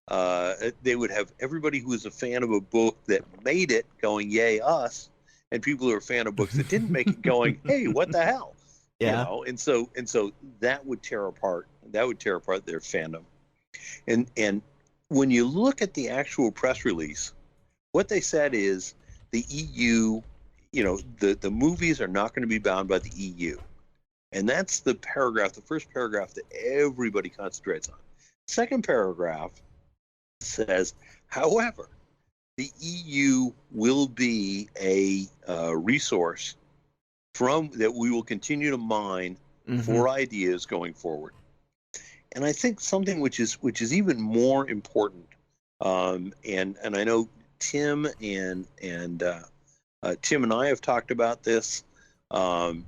who is a fan of a book that made it going, yay, us, and people who are a fan of books that didn't make it going, hey, what the hell? Yeah. And so that would tear apart their fandom. And when you look at the actual press release, what they said is the EU, the movies are not going to be bound by the EU. And that's the first paragraph that everybody concentrates on. Second paragraph says, however, the EU will be a resource that we will continue to mine for ideas going forward. And I think something which is even more important, and I know Tim and Tim and I have talked about this, and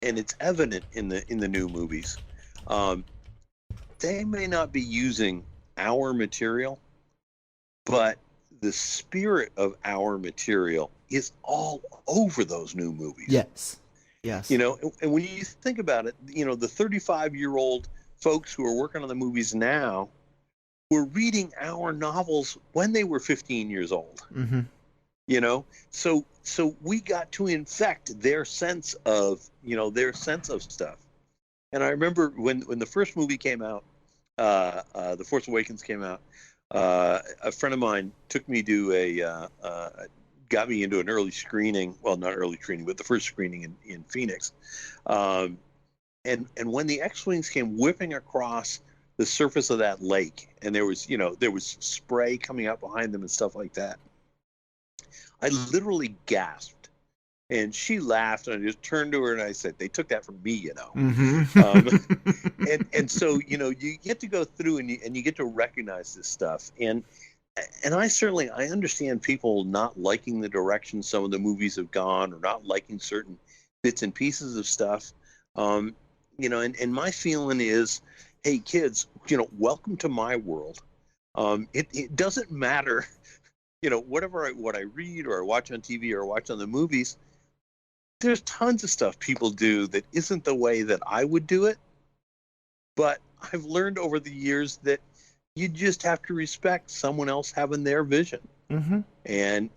it's evident in the new movies. They may not be using our material, but the spirit of our material is all over those new movies. Yes. And when you think about it, the 35-year-old folks who are working on the movies now were reading our novels when they were 15 years old. Mm-hmm. You know, so we got to infect their sense of stuff. And I remember when the first movie came out, The Force Awakens came out. A friend of mine took me to got me into an early screening. Well, not early screening, but the first screening in Phoenix. And when the X-wings came whipping across the surface of that lake, and there was spray coming out behind them and stuff like that, I literally gasped, and she laughed, and I just turned to her and I said, "They took that from me, you know." Mm-hmm. And so you get to go through and you get to recognize this stuff, and I understand people not liking the direction some of the movies have gone, or not liking certain bits and pieces of stuff, and my feeling is, hey kids, welcome to my world. It doesn't matter. What I read or I watch on TV or watch on the movies, there's tons of stuff people do that isn't the way that I would do it. But I've learned over the years that you just have to respect someone else having their vision. Mm-hmm. And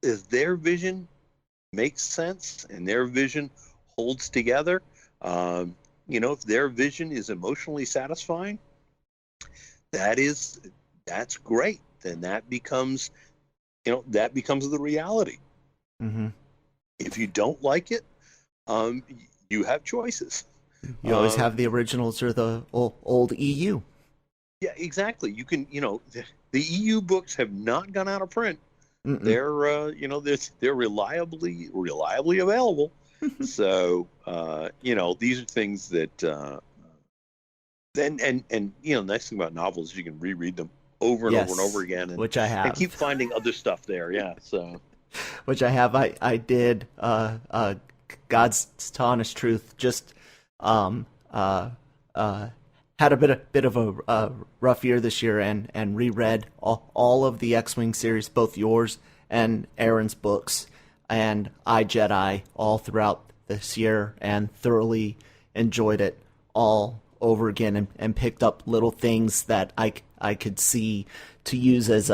if their vision makes sense and their vision holds together, if their vision is emotionally satisfying, that's great. Then that becomes the reality. Mm-hmm. If you don't like it, you have choices. You always have the originals or the old EU. Yeah, exactly. You can, the EU books have not gone out of print. Mm-mm. They're reliably available. So, these are things that, nice thing about novels is you can reread them over and over and over again, which I have, and keep finding other stuff there. Yeah, so which I have. I did. God's honest truth. Just had a bit of a rough year this year, and reread all of the X-Wing series, both yours and Aaron's books, and iJedi all throughout this year, and thoroughly enjoyed it all over again, and picked up little things that I could see to use as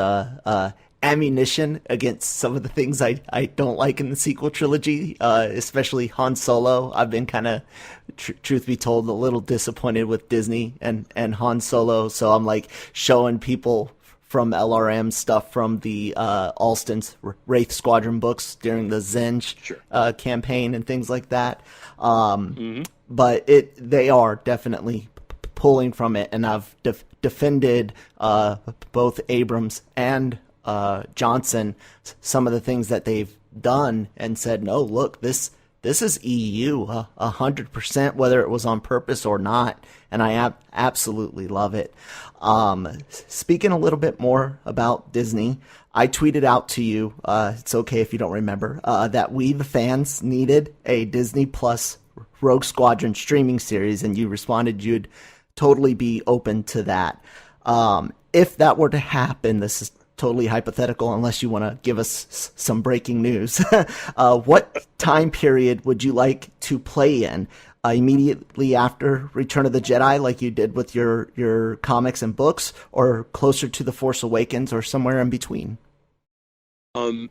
ammunition against some of the things I don't like in the sequel trilogy, especially Han Solo. I've been kind of, truth be told, a little disappointed with Disney and Han Solo, so I'm like showing people from LRM stuff from the Alston's Wraith Squadron books during the Zenge campaign and things like that. But they are definitely pulling from it, and I've defended both Abrams and Johnson, some of the things that they've done, and said, no, look, this is EU 100%, whether it was on purpose or not, and I absolutely love it. Speaking a little bit more about Disney, I tweeted out to you, it's okay if you don't remember, that we, the fans, needed a Disney Plus Rogue Squadron streaming series, and you responded you'd totally be open to that. If that were to happen, this is totally hypothetical unless you want to give us some breaking news. What time period would you like to play in? Immediately after Return of the Jedi, like you did with your comics and books, or closer to The Force Awakens, or somewhere in between? To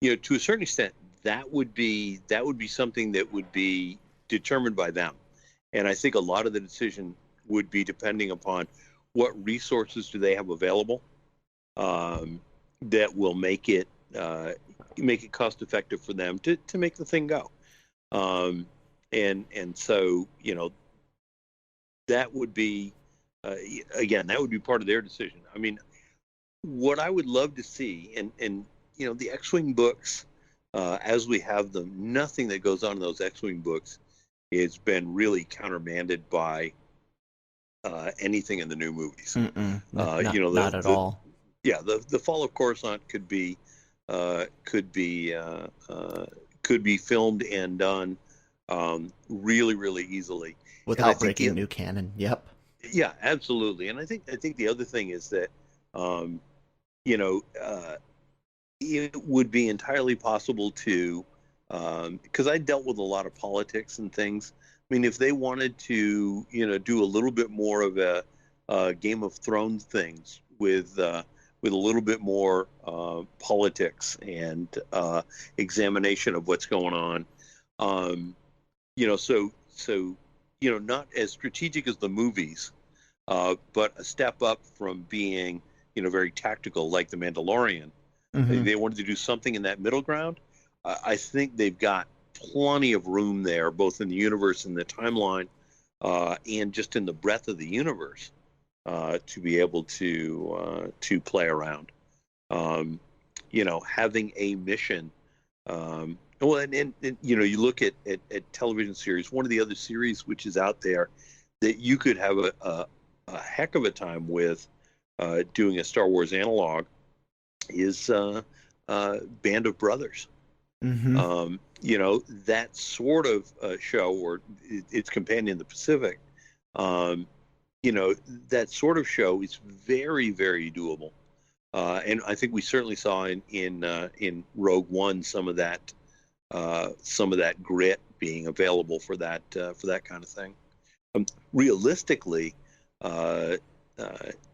a certain extent, that would be something that would be determined by them. And I think a lot of the decision would be depending upon what resources do they have available that will make it cost effective for them to make the thing go. And so, that would be, again, that would be part of their decision. I mean, what I would love to see, and the X-Wing books, as we have them, nothing that goes on in those X-Wing books has been really countermanded by anything in the new movies. Not at all. Yeah, the Fall of Coruscant could be filmed and done really, really easily without breaking new canon. Yep. Yeah, absolutely. And I think the other thing is that it would be entirely possible to because I dealt with a lot of politics and things. I mean, if they wanted to, do a little bit more of a Game of Thrones things with a little bit more politics and examination of what's going on, not as strategic as the movies, but a step up from being, very tactical like The Mandalorian. Mm-hmm. They wanted to do something in that middle ground. I think they've got plenty of room there, both in the universe and the timeline, and just in the breadth of the universe, to be able to play around. Having a mission. You look at television series. One of the other series which is out there that you could have a heck of a time with doing a Star Wars analog is Band of Brothers. Mm-hmm. That sort of show, or its companion, The Pacific. That sort of show is very, very doable, and I think we certainly saw in Rogue One some of that grit being available for that kind of thing. Realistically,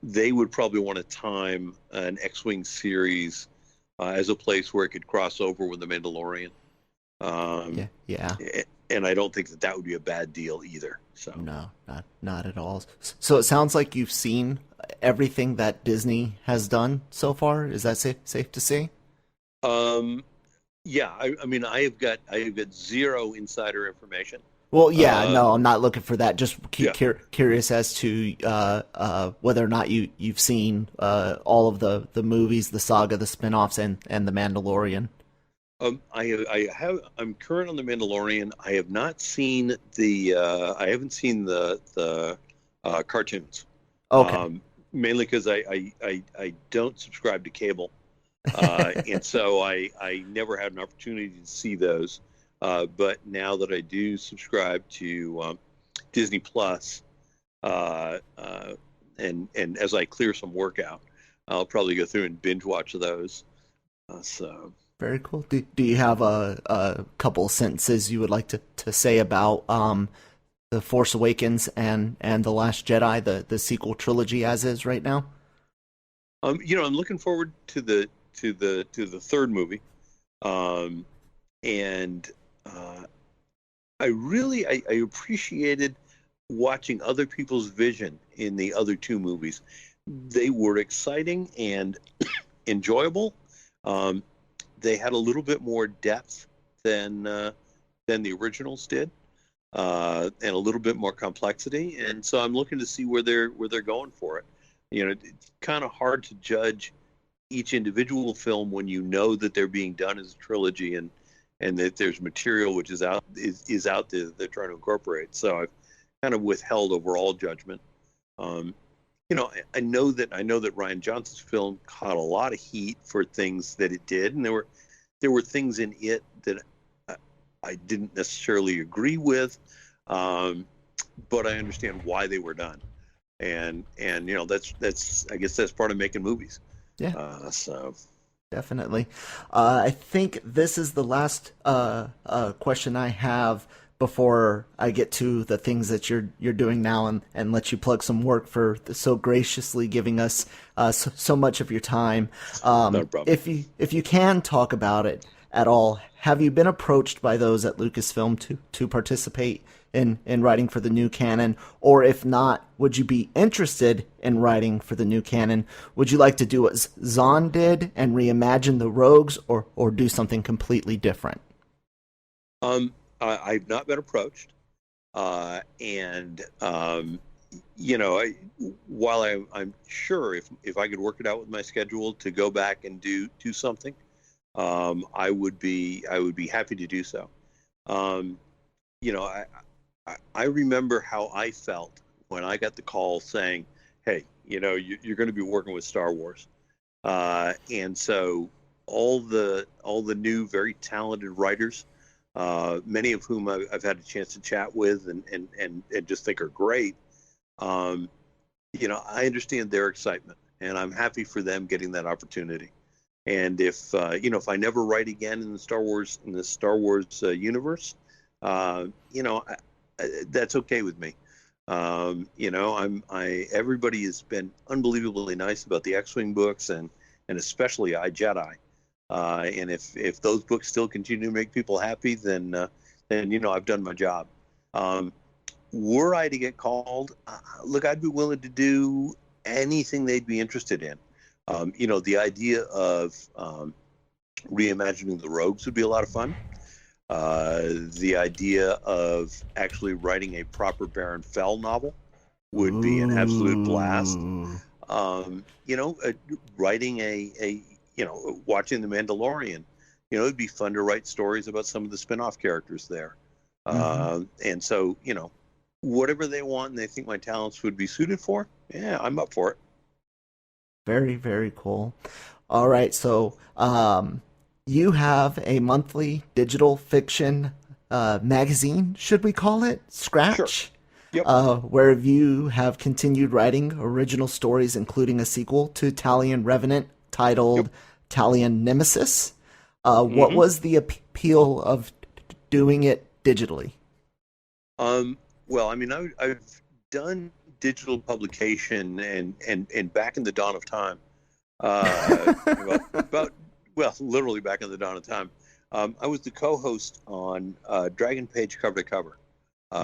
they would probably want to time an X-Wing series as a place where it could cross over with The Mandalorian. Yeah. And I don't think that would be a bad deal either. So No, not at all. So it sounds like you've seen everything that Disney has done so far. Is that safe to say? Yeah. I mean, I have got zero insider information. Well, yeah, no, I'm not looking for that. Just curious as to whether or not you've seen all of the movies, the saga, the spin-offs, and the Mandalorian. I have. I'm current on the Mandalorian. I have not seen the. I haven't seen the cartoons. Okay. Mainly because I don't subscribe to cable, and so I never had an opportunity to see those. But now that I do subscribe to Disney Plus, and as I clear some work out, I'll probably go through and binge watch those. So. Very cool. Do you have a couple sentences you would like to say about The Force Awakens and The Last Jedi, the sequel trilogy as is right now? I'm looking forward to the third movie, and I appreciated watching other people's vision in the other two movies. They were exciting and enjoyable. They had a little bit more depth than the originals did, and a little bit more complexity. And so I'm looking to see where they're going for it. It's kind of hard to judge each individual film when you know that they're being done as a trilogy and that there's material which is out there that they're trying to incorporate. So I've kind of withheld overall judgment. I know that Rian Johnson's film caught a lot of heat for things that it did, and there were things in it that I didn't necessarily agree with, but I understand why they were done, and that's I guess that's part of making movies. Yeah. So. Definitely. I think this is the last question I have before I get to the things that you're doing now and let you plug some work for so graciously giving us so much of your time. No problem. If you can talk about it at all, have you been approached by those at Lucasfilm to participate in writing for the new canon? Or if not, would you be interested in writing for the new canon? Would you like to do what Zahn did and reimagine the Rogues, or do something completely different? I've not been approached, while I'm sure if I could work it out with my schedule to go back and do something, I would be happy to do so. I remember how I felt when I got the call saying, "Hey, you're going to be working with Star Wars," and so all the new, very talented writers, many of whom I've had a chance to chat with and just think are great. I understand their excitement, and I'm happy for them getting that opportunity. And if if I never write again in the Star Wars universe, that's okay with me. Everybody has been unbelievably nice about the X-wing books and especially I Jedi. And if those books still continue to make people happy, then I've done my job. Were I to get called, look, I'd be willing to do anything they'd be interested in. The idea of reimagining the Rogues would be a lot of fun. The idea of actually writing a proper Baron Fell novel would be an absolute blast. Writing watching The Mandalorian, it'd be fun to write stories about some of the spin-off characters there. And so, whatever they want and they think my talents would be suited for, yeah, I'm up for it. Very, very cool. All right, so you have a monthly digital fiction magazine, should we call it? Scratch? Sure. Yep. Where you have continued writing original stories, including a sequel to Talion Revenant titled Talion Nemesis. What was the appeal of doing it digitally? Well, I mean, I've done digital publication and back in the dawn of time, literally back in the dawn of time, I was the co-host on Dragon Page Cover to Cover,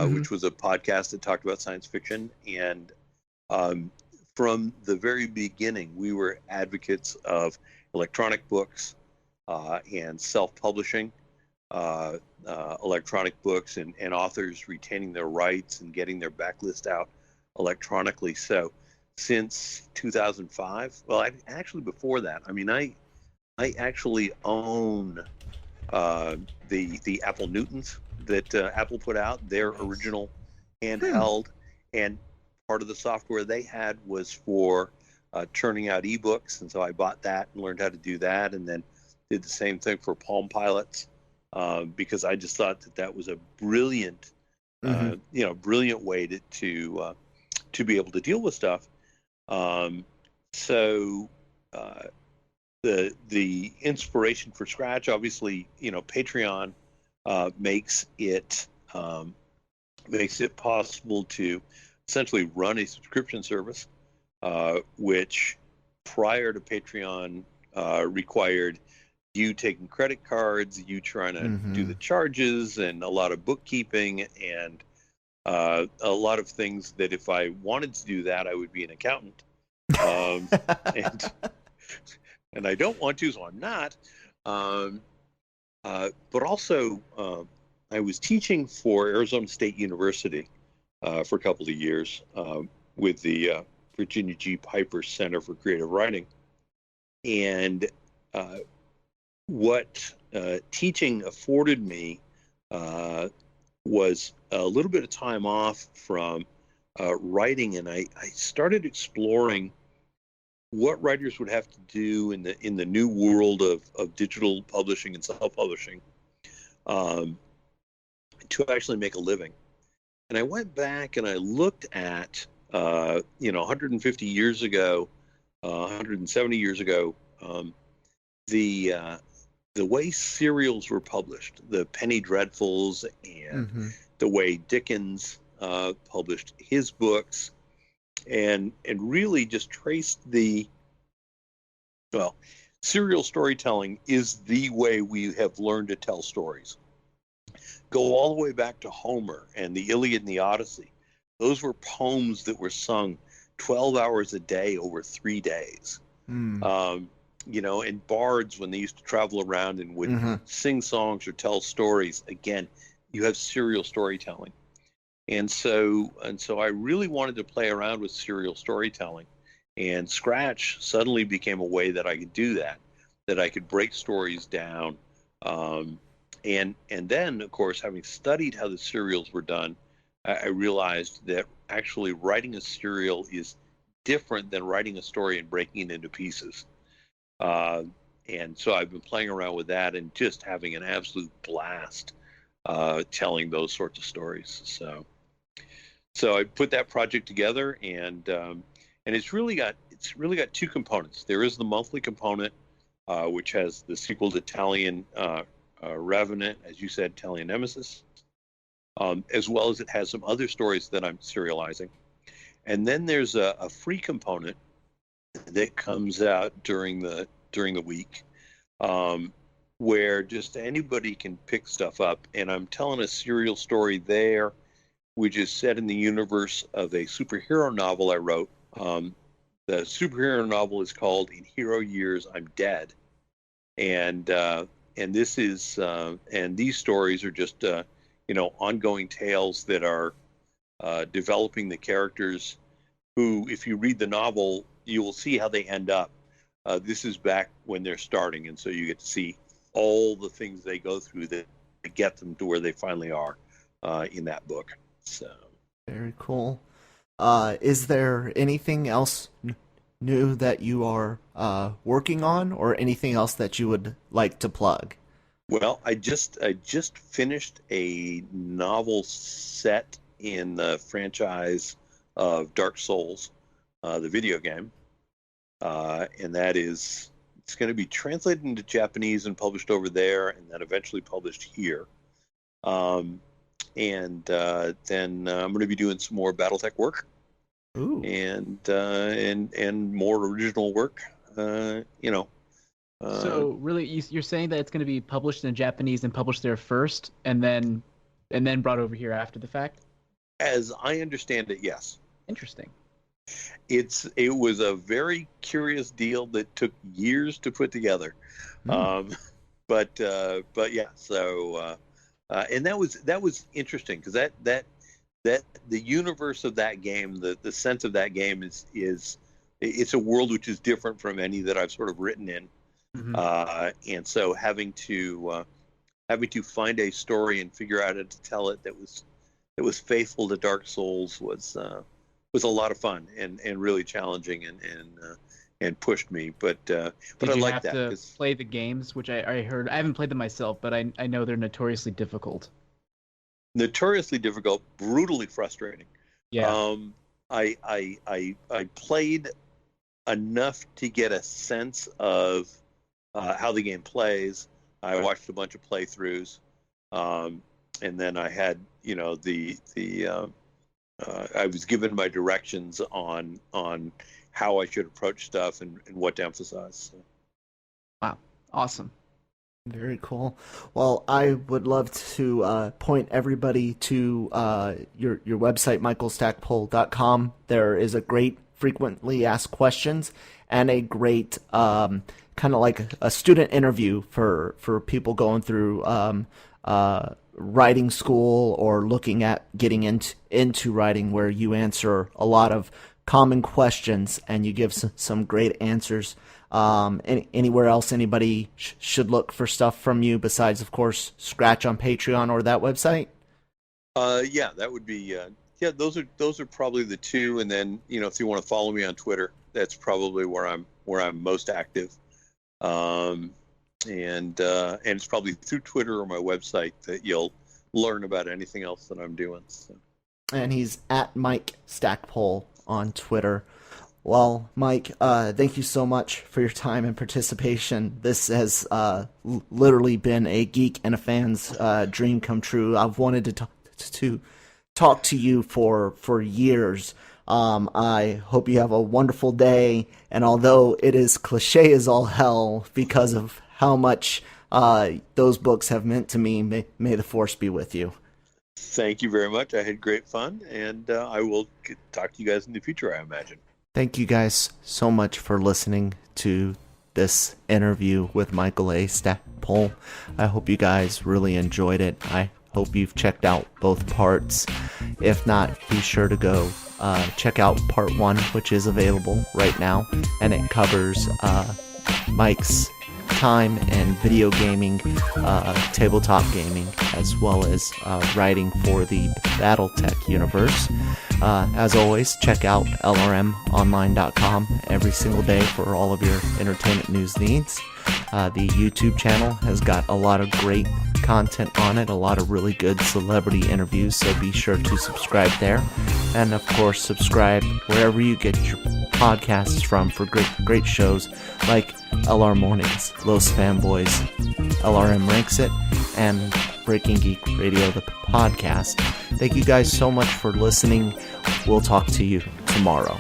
which was a podcast that talked about science fiction. And from the very beginning, we were advocates of electronic books and self-publishing. Electronic books and authors retaining their rights and getting their backlist out electronically. So since 2005, well, actually before that, I mean, I actually own the Apple Newtons that Apple put out, their original handheld, and part of the software they had was for churning out ebooks, and so I bought that and learned how to do that, and then did the same thing for Palm Pilots. Because I just thought that was a brilliant, brilliant way to be able to deal with stuff. So the inspiration for Scratch, obviously, Patreon makes it possible to essentially run a subscription service, which prior to Patreon required you taking credit cards, you trying to do the charges, and a lot of bookkeeping, and a lot of things that if I wanted to do that, I would be an accountant. And I don't want to, so I'm not. But also, I was teaching for Arizona State University for a couple of years with the Virginia G. Piper Center for Creative Writing. And what teaching afforded me was a little bit of time off from writing, and I started exploring what writers would have to do in the new world of digital publishing and self-publishing to actually make a living. And I went back and I looked at 150 years ago, 170 years ago, the way serials were published, the Penny Dreadfuls, and the way Dickens published his books, and really just traced serial storytelling is the way we have learned to tell stories. Go all the way back to Homer and the Iliad and the Odyssey. Those were poems that were sung 12 hours a day over 3 days. And bards, when they used to travel around and would sing songs or tell stories, again, you have serial storytelling. And so I really wanted to play around with serial storytelling, and Scratch suddenly became a way that I could do that I could break stories down. And then, of course, having studied how the serials were done, I realized that actually writing a serial is different than writing a story and breaking it into pieces. And so I've been playing around with that and just having an absolute blast telling those sorts of stories. So I put that project together, and it's really got two components. There is the monthly component, which has the sequel to Talion Revenant, as you said, Talion Nemesis, as well as it has some other stories that I'm serializing. And then there's a free component that comes out during the week, where just anybody can pick stuff up. And I'm telling a serial story there, which is set in the universe of a superhero novel I wrote. The superhero novel is called "In Hero Years, I'm Dead," and this is and these stories are just ongoing tales that are developing the characters who, if you read the novel, you will see how they end up. This is back when they're starting, and so you get to see all the things they go through that get them to where they finally are in that book. So very cool. Is there anything else new that you are working on, or anything else that you would like to plug? Well, I just finished a novel set in the franchise of Dark Souls, the video game, and it's going to be translated into Japanese and published over there, and then eventually published here. And then I'm going to be doing some more Battletech work. Ooh. And more original work. So really, you're saying that it's going to be published in Japanese and published there first, and then brought over here after the fact? As I understand it, yes. Interesting. It was a very curious deal that took years to put together, but yeah. So and that was interesting, because that the universe of that game, the sense of that game is it's a world which is different from any that I've sort of written in. Mm-hmm. And so having to find a story and figure out how to tell it that was faithful to Dark Souls was a lot of fun and really challenging and pushed me. But I like that. Did you have to play the games, which I heard? I haven't played them myself, but I know they're notoriously difficult. Notoriously difficult, brutally frustrating. Yeah. I played enough to get a sense of how the game plays. I watched a bunch of playthroughs, and then I had I was given my directions on how I should approach stuff and what to emphasize. So. Wow, awesome. Very cool. Well, I would love to point everybody to your website, michaelstackpole.com. There is a great frequently asked questions and a great kind of like a student interview for people going through writing school or looking at getting into writing, where you answer a lot of common questions and you give some great answers. Anywhere else anybody should look for stuff from you besides, of course, Scratch on Patreon or that website? Yeah, that would be those are probably the two. And then if you want to follow me on Twitter, that's probably where I'm most active. And it's probably through Twitter or my website that you'll learn about anything else that I'm doing. So. And he's at Mike Stackpole on Twitter. Well, Mike, thank you so much for your time and participation. This has literally been a geek and a fan's dream come true. I've wanted to talk to you for years. I hope you have a wonderful day, and although it is cliche as all hell because of how much those books have meant to me, may the force be with you. Thank you very much. I had great fun, and I will talk to you guys in the future, I imagine. Thank you guys so much for listening to this interview with Michael A. Stackpole. I hope you guys really enjoyed it. I hope you've checked out both parts. If not, be sure to go check out part 1, which is available right now, and it covers Mike's time in video gaming, tabletop gaming, as well as writing for the Battletech universe. As always, check out LRMonline.com every single day for all of your entertainment news needs. The YouTube channel has got a lot of great content on it, a lot of really good celebrity interviews, so be sure to subscribe there. And of course, subscribe wherever you get your podcasts from for great shows like LR Mornings, Los Fanboys, LRM Ranks It, and Breaking Geek Radio, the podcast. Thank you guys so much for listening. We'll talk to you tomorrow.